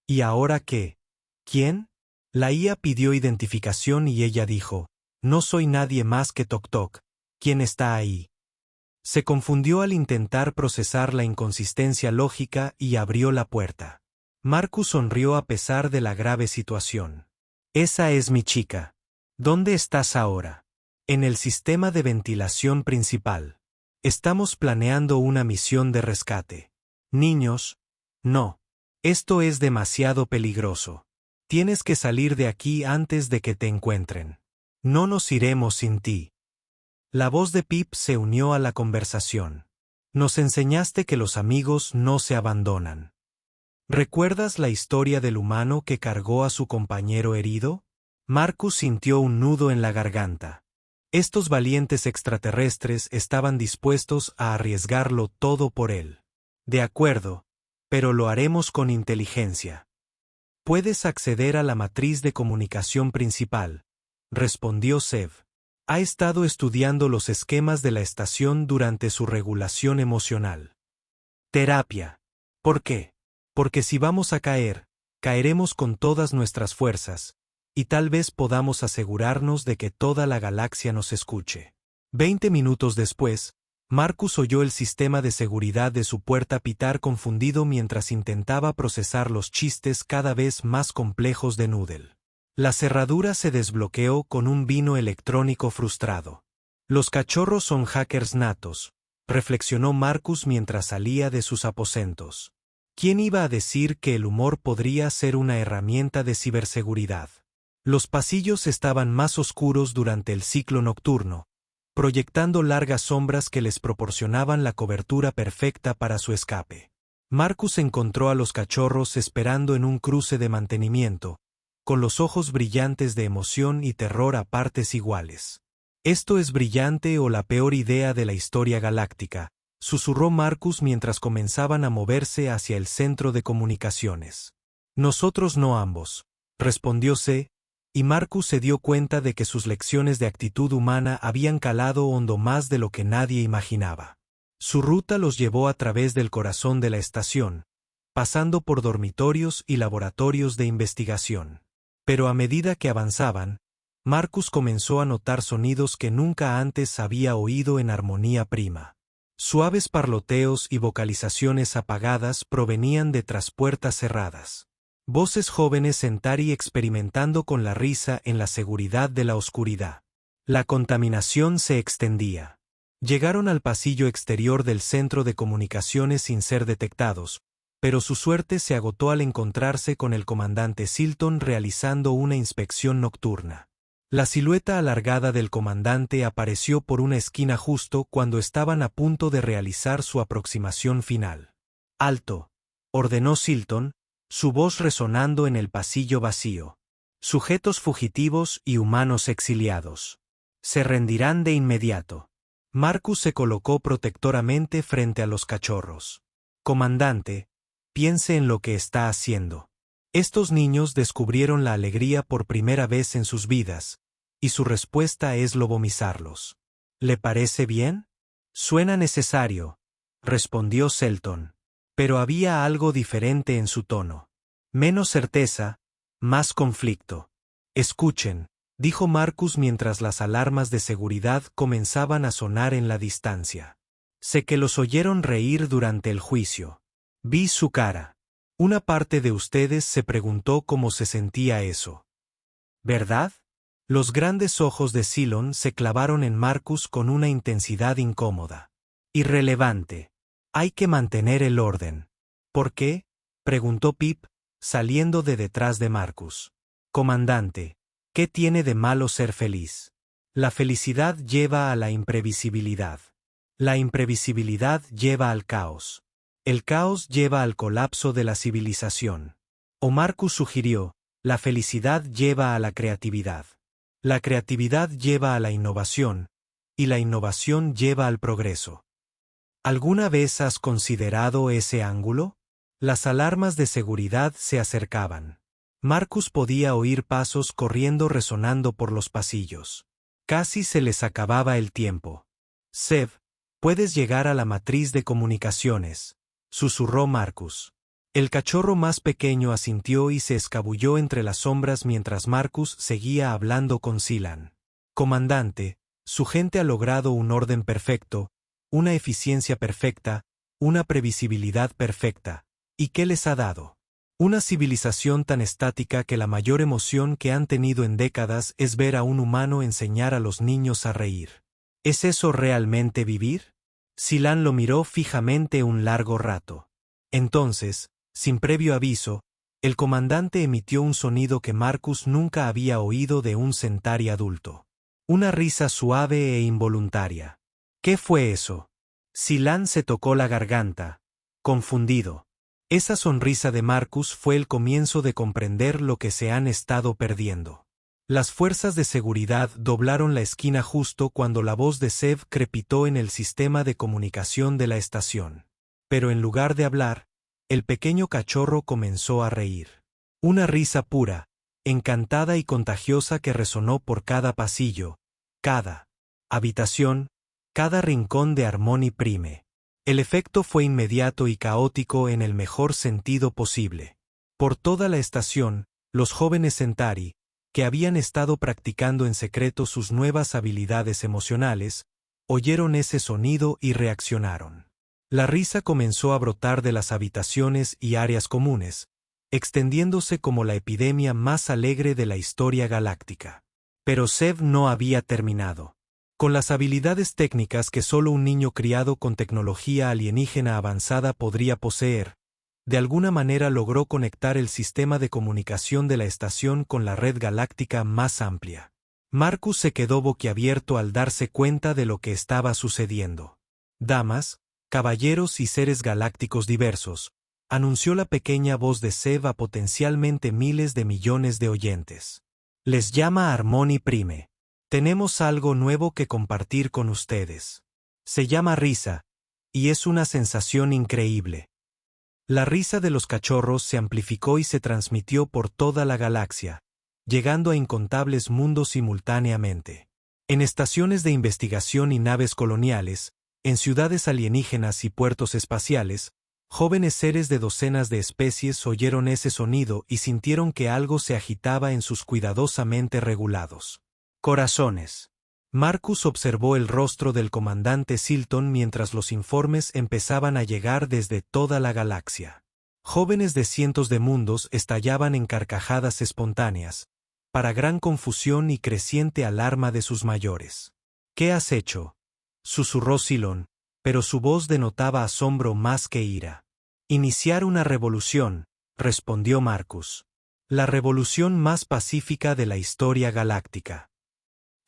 ¿Y ahora qué? ¿Quién? La IA pidió identificación y ella dijo, «No soy nadie más que Tok Tok. ¿Quién está ahí?» Se confundió al intentar procesar la inconsistencia lógica y abrió la puerta. Marcus sonrió a pesar de la grave situación. «Esa es mi chica. ¿Dónde estás ahora?» «En el sistema de ventilación principal. Estamos planeando una misión de rescate». «Niños, no. Esto es demasiado peligroso. Tienes que salir de aquí antes de que te encuentren. No nos iremos sin ti». La voz de Pip se unió a la conversación. «Nos enseñaste que los amigos no se abandonan. ¿Recuerdas la historia del humano que cargó a su compañero herido?» Marcus sintió un nudo en la garganta. Estos valientes extraterrestres estaban dispuestos a arriesgarlo todo por él. «De acuerdo, pero lo haremos con inteligencia. Puedes acceder a la matriz de comunicación principal», respondió Zev. Ha estado estudiando los esquemas de la estación durante su regulación emocional. Terapia. ¿Por qué? Porque si vamos a caer, caeremos con todas nuestras fuerzas, y tal vez podamos asegurarnos de que toda la galaxia nos escuche. 20 minutos después, Marcus oyó el sistema de seguridad de su puerta pitar confundido mientras intentaba procesar los chistes cada vez más complejos de Noodle. La cerradura se desbloqueó con un vino electrónico frustrado. Los cachorros son hackers natos, reflexionó Marcus mientras salía de sus aposentos. ¿Quién iba a decir que el humor podría ser una herramienta de ciberseguridad? Los pasillos estaban más oscuros durante el ciclo nocturno, proyectando largas sombras que les proporcionaban la cobertura perfecta para su escape. Marcus encontró a los cachorros esperando en un cruce de mantenimiento, con los ojos brillantes de emoción y terror a partes iguales. «Esto es brillante o la peor idea de la historia galáctica», susurró Marcus mientras comenzaban a moverse hacia el centro de comunicaciones. «Nosotros no ambos», respondió C, y Marcus se dio cuenta de que sus lecciones de actitud humana habían calado hondo más de lo que nadie imaginaba. Su ruta los llevó a través del corazón de la estación, pasando por dormitorios y laboratorios de investigación. Pero a medida que avanzaban, Marcus comenzó a notar sonidos que nunca antes había oído en armonía prima. Suaves parloteos y vocalizaciones apagadas provenían de traspuertas cerradas. Voces jóvenes Centauri experimentando con la risa en la seguridad de la oscuridad. La contaminación se extendía. Llegaron al pasillo exterior del centro de comunicaciones sin ser detectados, pero su suerte se agotó al encontrarse con el comandante Silton realizando una inspección nocturna. La silueta alargada del comandante apareció por una esquina justo cuando estaban a punto de realizar su aproximación final. «Alto», ordenó Silton, su voz resonando en el pasillo vacío. «Sujetos fugitivos y humanos exiliados. Se rendirán de inmediato». Marcus se colocó protectoramente frente a los cachorros. «Comandante, piense en lo que está haciendo. Estos niños descubrieron la alegría por primera vez en sus vidas, y su respuesta es lobomizarlos. ¿Le parece bien?» «Suena necesario», respondió Selton. Pero había algo diferente en su tono. Menos certeza, más conflicto. «Escuchen», dijo Marcus mientras las alarmas de seguridad comenzaban a sonar en la distancia. «Sé que los oyeron reír durante el juicio. Vi su cara. Una parte de ustedes se preguntó cómo se sentía eso. ¿Verdad?» Los grandes ojos de Silon se clavaron en Marcus con una intensidad incómoda. «Irrelevante. Hay que mantener el orden». «¿Por qué?», preguntó Pip, saliendo de detrás de Marcus. «Comandante, ¿qué tiene de malo ser feliz? La felicidad lleva a la imprevisibilidad. La imprevisibilidad lleva al caos. El caos lleva al colapso de la civilización». O Marcus sugirió, la felicidad lleva a la creatividad. La creatividad lleva a la innovación, y la innovación lleva al progreso. ¿Alguna vez has considerado ese ángulo? Las alarmas de seguridad se acercaban. Marcus podía oír pasos corriendo resonando por los pasillos. Casi se les acababa el tiempo. «Sev, puedes llegar a la matriz de comunicaciones», susurró Marcus. El cachorro más pequeño asintió y se escabulló entre las sombras mientras Marcus seguía hablando con Silan. «Comandante, su gente ha logrado un orden perfecto, una eficiencia perfecta, una previsibilidad perfecta. ¿Y qué les ha dado? Una civilización tan estática que la mayor emoción que han tenido en décadas es ver a un humano enseñar a los niños a reír. ¿Es eso realmente vivir?» Silan lo miró fijamente un largo rato. Entonces, sin previo aviso, el comandante emitió un sonido que Marcus nunca había oído de un Centauri adulto. Una risa suave e involuntaria. ¿Qué fue eso? Silan se tocó la garganta, confundido. Esa sonrisa de Marcus fue el comienzo de comprender lo que se han estado perdiendo. Las fuerzas de seguridad doblaron la esquina justo cuando la voz de Sev crepitó en el sistema de comunicación de la estación. Pero en lugar de hablar, el pequeño cachorro comenzó a reír. Una risa pura, encantada y contagiosa que resonó por cada pasillo, cada habitación, cada rincón de Harmony Prime. El efecto fue inmediato y caótico en el mejor sentido posible. Por toda la estación, los jóvenes Centauri, que habían estado practicando en secreto sus nuevas habilidades emocionales, oyeron ese sonido y reaccionaron. La risa comenzó a brotar de las habitaciones y áreas comunes, extendiéndose como la epidemia más alegre de la historia galáctica. Pero Sev no había terminado. Con las habilidades técnicas que solo un niño criado con tecnología alienígena avanzada podría poseer, de alguna manera logró conectar el sistema de comunicación de la estación con la red galáctica más amplia. Marcus se quedó boquiabierto al darse cuenta de lo que estaba sucediendo. «Damas, caballeros y seres galácticos diversos», anunció la pequeña voz de Sev a potencialmente miles de millones de oyentes. «Les llama Harmony Prime. Tenemos algo nuevo que compartir con ustedes. Se llama risa, y es una sensación increíble». La risa de los cachorros se amplificó y se transmitió por toda la galaxia, llegando a incontables mundos simultáneamente. En estaciones de investigación y naves coloniales, en ciudades alienígenas y puertos espaciales, Jóvenes seres de docenas de especies oyeron ese sonido y sintieron que algo se agitaba en sus cuidadosamente regulados corazones. Marcus observó el rostro del comandante Silton mientras los informes empezaban a llegar desde toda la galaxia. Jóvenes de cientos de mundos estallaban en carcajadas espontáneas, para gran confusión y creciente alarma de sus mayores. «¿Qué has hecho?», susurró Silon, pero su voz denotaba asombro más que ira. «Iniciar una revolución», respondió Marcus. «La revolución más pacífica de la historia galáctica».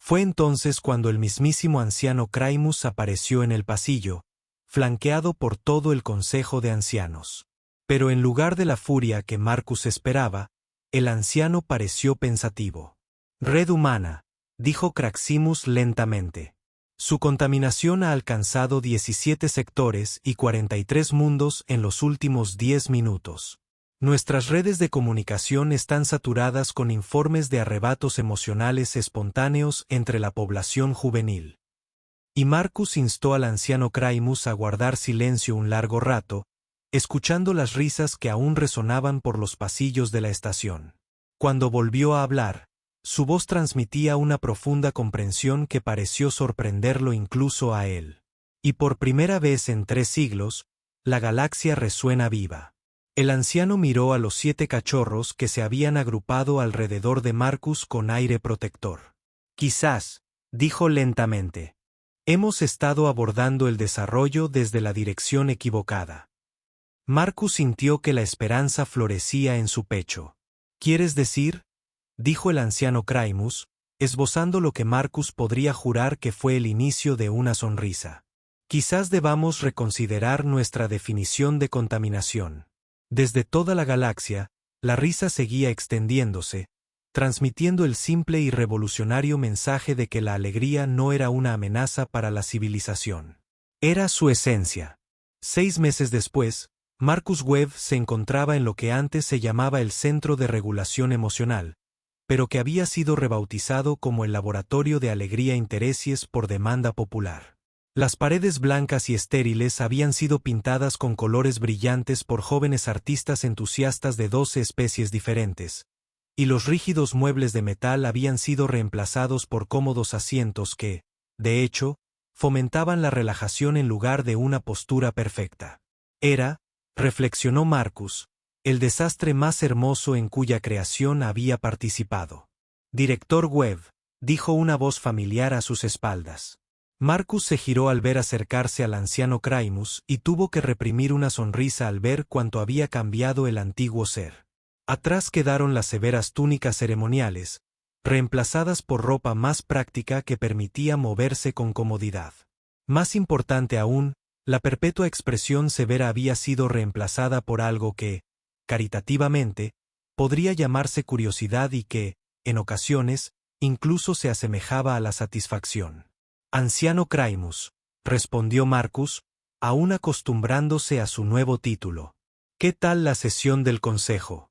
Fue entonces cuando el mismísimo anciano Craimus apareció en el pasillo, flanqueado por todo el Consejo de Ancianos. Pero en lugar de la furia que Marcus esperaba, el anciano pareció pensativo. «Red humana», dijo Craximus lentamente. «Su contaminación ha alcanzado 17 sectores y 43 mundos en los últimos 10 minutos. Nuestras redes de comunicación están saturadas con informes de arrebatos emocionales espontáneos entre la población juvenil». Y Marcus instó al anciano Craimus a guardar silencio un largo rato, escuchando las risas que aún resonaban por los pasillos de la estación. Cuando volvió a hablar, su voz transmitía una profunda comprensión que pareció sorprenderlo incluso a él. «Y por primera vez en 3 siglos, la galaxia resuena viva». El anciano miró a los 7 cachorros que se habían agrupado alrededor de Marcus con aire protector. «Quizás», dijo lentamente, «hemos estado abordando el desarrollo desde la dirección equivocada». Marcus sintió que la esperanza florecía en su pecho. «¿Quieres decir?», dijo el anciano Craimus, esbozando lo que Marcus podría jurar que fue el inicio de una sonrisa. «Quizás debamos reconsiderar nuestra definición de contaminación». Desde toda la galaxia, la risa seguía extendiéndose, transmitiendo el simple y revolucionario mensaje de que la alegría no era una amenaza para la civilización. Era su esencia. 6 meses después, Marcus Webb se encontraba en lo que antes se llamaba el Centro de Regulación Emocional, pero que había sido rebautizado como el Laboratorio de Alegría Interecies por demanda popular. Las paredes blancas y estériles habían sido pintadas con colores brillantes por jóvenes artistas entusiastas de 12 especies diferentes, y los rígidos muebles de metal habían sido reemplazados por cómodos asientos que, de hecho, fomentaban la relajación en lugar de una postura perfecta. Era, reflexionó Marcus, el desastre más hermoso en cuya creación había participado. «Director Webb», dijo una voz familiar a sus espaldas. Marcus se giró al ver acercarse al anciano Craimus y tuvo que reprimir una sonrisa al ver cuánto había cambiado el antiguo ser. Atrás quedaron las severas túnicas ceremoniales, reemplazadas por ropa más práctica que permitía moverse con comodidad. Más importante aún, la perpetua expresión severa había sido reemplazada por algo que, caritativamente, podría llamarse curiosidad y que, en ocasiones, incluso se asemejaba a la satisfacción. «Anciano Craimus», respondió Marcus, aún acostumbrándose a su nuevo título. «¿Qué tal la sesión del Consejo?».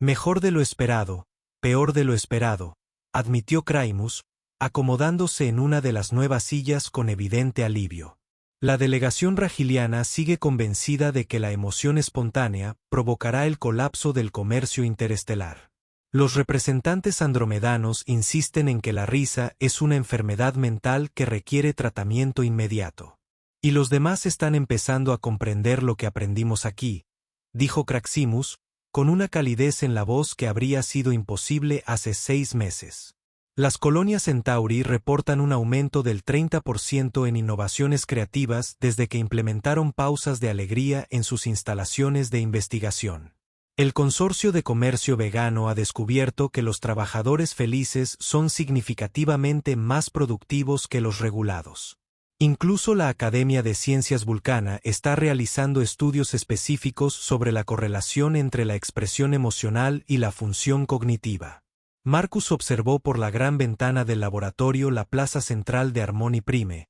«Mejor de lo esperado, peor de lo esperado», admitió Craimus, acomodándose en una de las nuevas sillas con evidente alivio. «La delegación ragiliana sigue convencida de que la emoción espontánea provocará el colapso del comercio interestelar. Los representantes andromedanos insisten en que la risa es una enfermedad mental que requiere tratamiento inmediato. Y los demás están empezando a comprender lo que aprendimos aquí», dijo Craximus, con una calidez en la voz que habría sido imposible hace 6 meses. «Las colonias Centauri reportan un aumento del 30% en innovaciones creativas desde que implementaron pausas de alegría en sus instalaciones de investigación. El Consorcio de Comercio Vegano ha descubierto que los trabajadores felices son significativamente más productivos que los regulados. Incluso la Academia de Ciencias Vulcana está realizando estudios específicos sobre la correlación entre la expresión emocional y la función cognitiva». Marcus observó por la gran ventana del laboratorio la plaza central de Harmony Prime,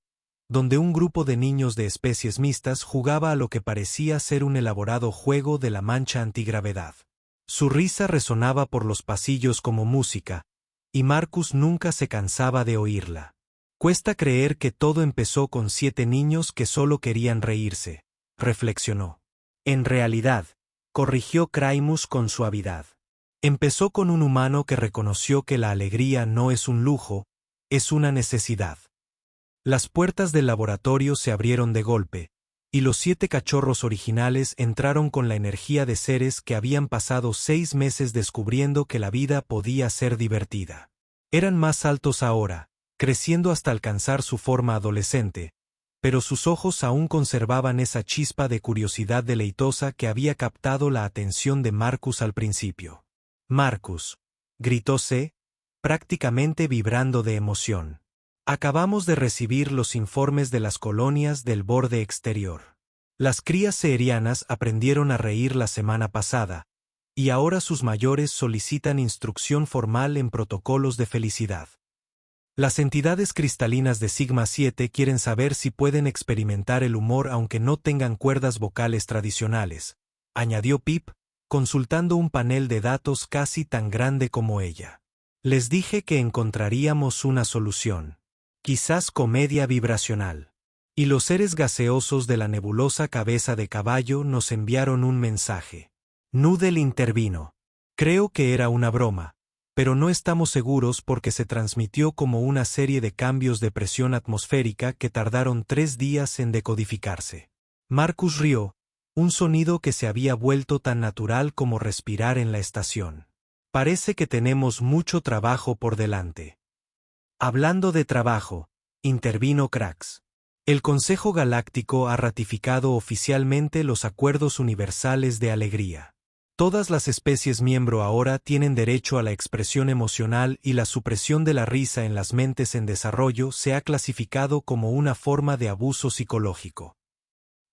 donde un grupo de niños de especies mixtas jugaba a lo que parecía ser un elaborado juego de la mancha antigravedad. Su risa resonaba por los pasillos como música, y Marcus nunca se cansaba de oírla. «Cuesta creer que todo empezó con 7 niños que solo querían reírse», reflexionó. En realidad, corrigió Craimus con suavidad. Empezó con un humano que reconoció que la alegría no es un lujo, es una necesidad. Las puertas del laboratorio se abrieron de golpe, y los 7 cachorros originales entraron con la energía de seres que habían pasado 6 meses descubriendo que la vida podía ser divertida. Eran más altos ahora, creciendo hasta alcanzar su forma adolescente, pero sus ojos aún conservaban esa chispa de curiosidad deleitosa que había captado la atención de Marcus al principio. «Marcus», gritó C, prácticamente vibrando de emoción. «Acabamos de recibir los informes de las colonias del borde exterior. Las crías ceerianas aprendieron a reír la semana pasada, y ahora sus mayores solicitan instrucción formal en protocolos de felicidad. Las entidades cristalinas de Sigma 7 quieren saber si pueden experimentar el humor aunque no tengan cuerdas vocales tradicionales», añadió Pip, consultando un panel de datos casi tan grande como ella. «Les dije que encontraríamos una solución. Quizás comedia vibracional. Y los seres gaseosos de la nebulosa cabeza de caballo nos enviaron un mensaje». Noodle intervino. «Creo que era una broma, pero no estamos seguros porque se transmitió como una serie de cambios de presión atmosférica que tardaron 3 días en decodificarse». Marcus rió, un sonido que se había vuelto tan natural como respirar en la estación. «Parece que tenemos mucho trabajo por delante». «Hablando de trabajo», intervino Krax. «El Consejo Galáctico ha ratificado oficialmente los Acuerdos Universales de Alegría. Todas las especies miembro ahora tienen derecho a la expresión emocional y la supresión de la risa en las mentes en desarrollo se ha clasificado como una forma de abuso psicológico».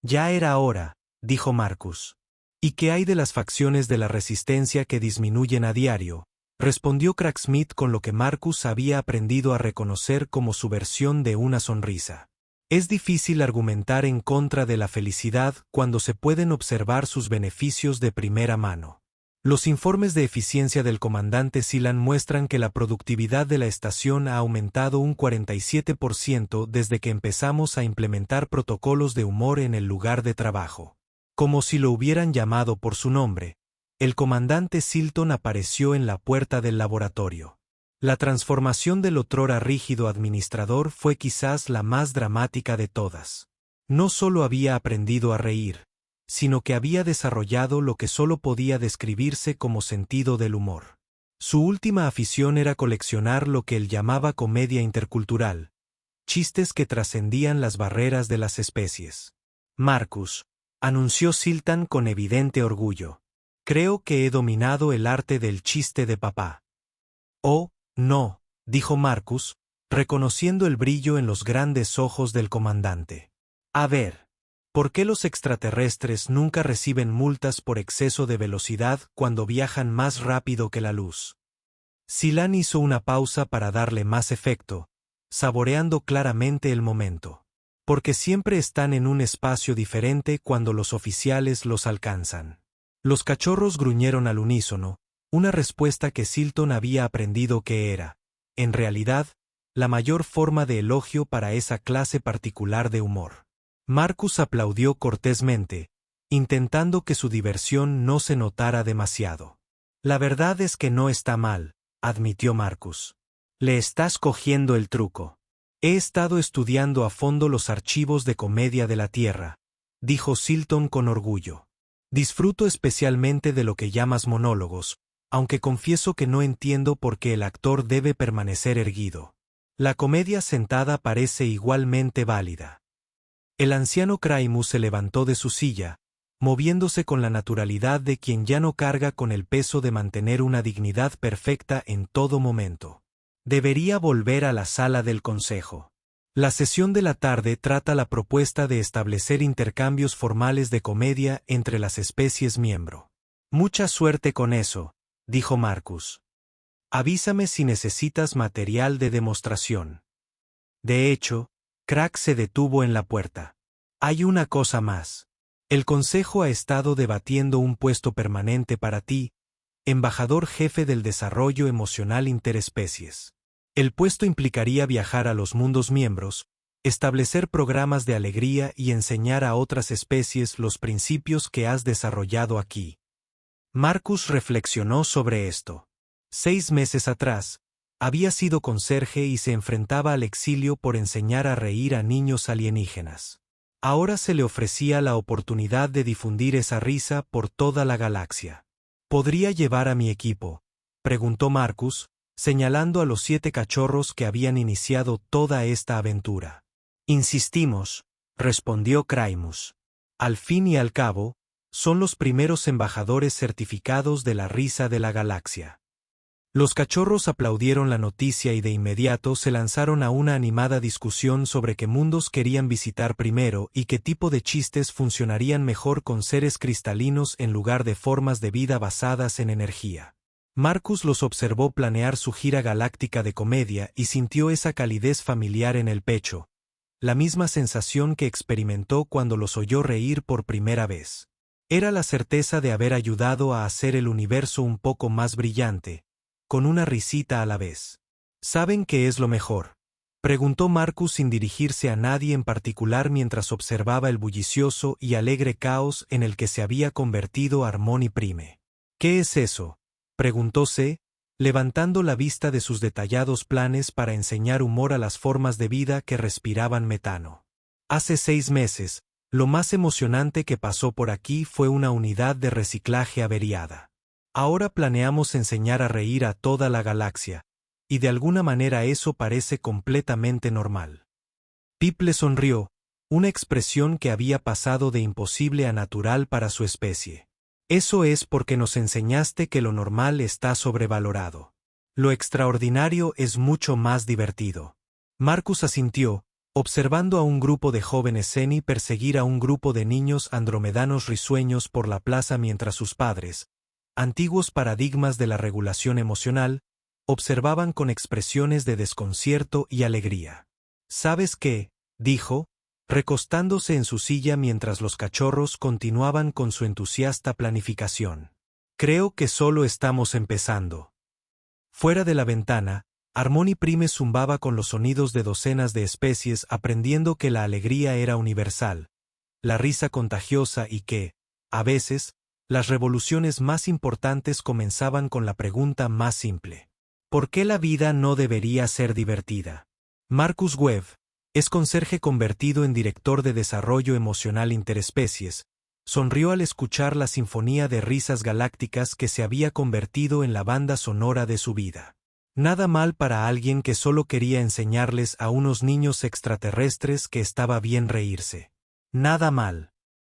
«Ya era hora», dijo Marcus. «¿Y qué hay de las facciones de la resistencia que disminuyen a diario?», respondió Cracksmith con lo que Marcus había aprendido a reconocer como su versión de una sonrisa. «Es difícil argumentar en contra de la felicidad cuando se pueden observar sus beneficios de primera mano. Los informes de eficiencia del comandante Silan muestran que la productividad de la estación ha aumentado un 47% desde que empezamos a implementar protocolos de humor en el lugar de trabajo». Como si lo hubieran llamado por su nombre, el comandante Silton apareció en la puerta del laboratorio. La transformación del otrora rígido administrador fue quizás la más dramática de todas. No solo había aprendido a reír, sino que había desarrollado lo que solo podía describirse como sentido del humor. Su última afición era coleccionar lo que él llamaba comedia intercultural, chistes que trascendían las barreras de las especies. «Marcus», anunció Siltan con evidente orgullo, «creo que he dominado el arte del chiste de papá». «Oh, no», dijo Marcus, reconociendo el brillo en los grandes ojos del comandante. «A ver, ¿por qué los extraterrestres nunca reciben multas por exceso de velocidad cuando viajan más rápido que la luz?» Silan hizo una pausa para darle más efecto, saboreando claramente el momento. «Porque siempre están en un espacio diferente cuando los oficiales los alcanzan». Los cachorros gruñeron al unísono, una respuesta que Silton había aprendido que era, en realidad, la mayor forma de elogio para esa clase particular de humor. Marcus aplaudió cortésmente, intentando que su diversión no se notara demasiado. «La verdad es que no está mal», admitió Marcus. «Le estás cogiendo el truco». «He estado estudiando a fondo los archivos de comedia de la Tierra», dijo Silton con orgullo. «Disfruto especialmente de lo que llamas monólogos, aunque confieso que no entiendo por qué el actor debe permanecer erguido. La comedia sentada parece igualmente válida». El anciano Craimus se levantó de su silla, moviéndose con la naturalidad de quien ya no carga con el peso de mantener una dignidad perfecta en todo momento. «Debería volver a la sala del consejo. La sesión de la tarde trata la propuesta de establecer intercambios formales de comedia entre las especies miembro». «Mucha suerte con eso», dijo Marcus. «Avísame si necesitas material de demostración». De hecho, Crack se detuvo en la puerta. «Hay una cosa más. El Consejo ha estado debatiendo un puesto permanente para ti, embajador jefe del desarrollo emocional interespecies. El puesto implicaría viajar a los mundos miembros, establecer programas de alegría y enseñar a otras especies los principios que has desarrollado aquí. Marcus reflexionó sobre esto. 6 meses atrás, había sido conserje y se enfrentaba al exilio por enseñar a reír a niños alienígenas. Ahora se le ofrecía la oportunidad de difundir esa risa por toda la galaxia. ¿Podría llevar a mi equipo?, preguntó Marcus, señalando a los 7 cachorros que habían iniciado toda esta aventura. Insistimos, respondió Craimus. Al fin y al cabo, son los primeros embajadores certificados de la risa de la galaxia. Los cachorros aplaudieron la noticia y de inmediato se lanzaron a una animada discusión sobre qué mundos querían visitar primero y qué tipo de chistes funcionarían mejor con seres cristalinos en lugar de formas de vida basadas en energía. Marcus los observó planear su gira galáctica de comedia y sintió esa calidez familiar en el pecho, la misma sensación que experimentó cuando los oyó reír por primera vez. Era la certeza de haber ayudado a hacer el universo un poco más brillante, con una risita a la vez. ¿Saben qué es lo mejor?, preguntó Marcus sin dirigirse a nadie en particular mientras observaba el bullicioso y alegre caos en el que se había convertido Harmony Prime. ¿Qué es eso?, preguntó C, levantando la vista de sus detallados planes para enseñar humor a las formas de vida que respiraban metano. Hace 6 meses, lo más emocionante que pasó por aquí fue una unidad de reciclaje averiada. Ahora planeamos enseñar a reír a toda la galaxia, y de alguna manera eso parece completamente normal. Pip le sonrió, una expresión que había pasado de imposible a natural para su especie. Eso es porque nos enseñaste que lo normal está sobrevalorado. Lo extraordinario es mucho más divertido. Marcus asintió, observando a un grupo de jóvenes Zeni perseguir a un grupo de niños andromedanos risueños por la plaza mientras sus padres, antiguos paradigmas de la regulación emocional, observaban con expresiones de desconcierto y alegría. ¿Sabes qué?, dijo, recostándose en su silla mientras los cachorros continuaban con su entusiasta planificación. Creo que solo estamos empezando. Fuera de la ventana, Harmony Prime zumbaba con los sonidos de docenas de especies aprendiendo que la alegría era universal, la risa contagiosa y que, a veces, las revoluciones más importantes comenzaban con la pregunta más simple. ¿Por qué la vida no debería ser divertida? Marcus Webb es conserje convertido en director de desarrollo emocional interespecies, sonrió al escuchar la sinfonía de risas galácticas que se había convertido en la banda sonora de su vida. Nada mal para alguien que solo quería enseñarles a unos niños extraterrestres que estaba bien reírse. Nada mal.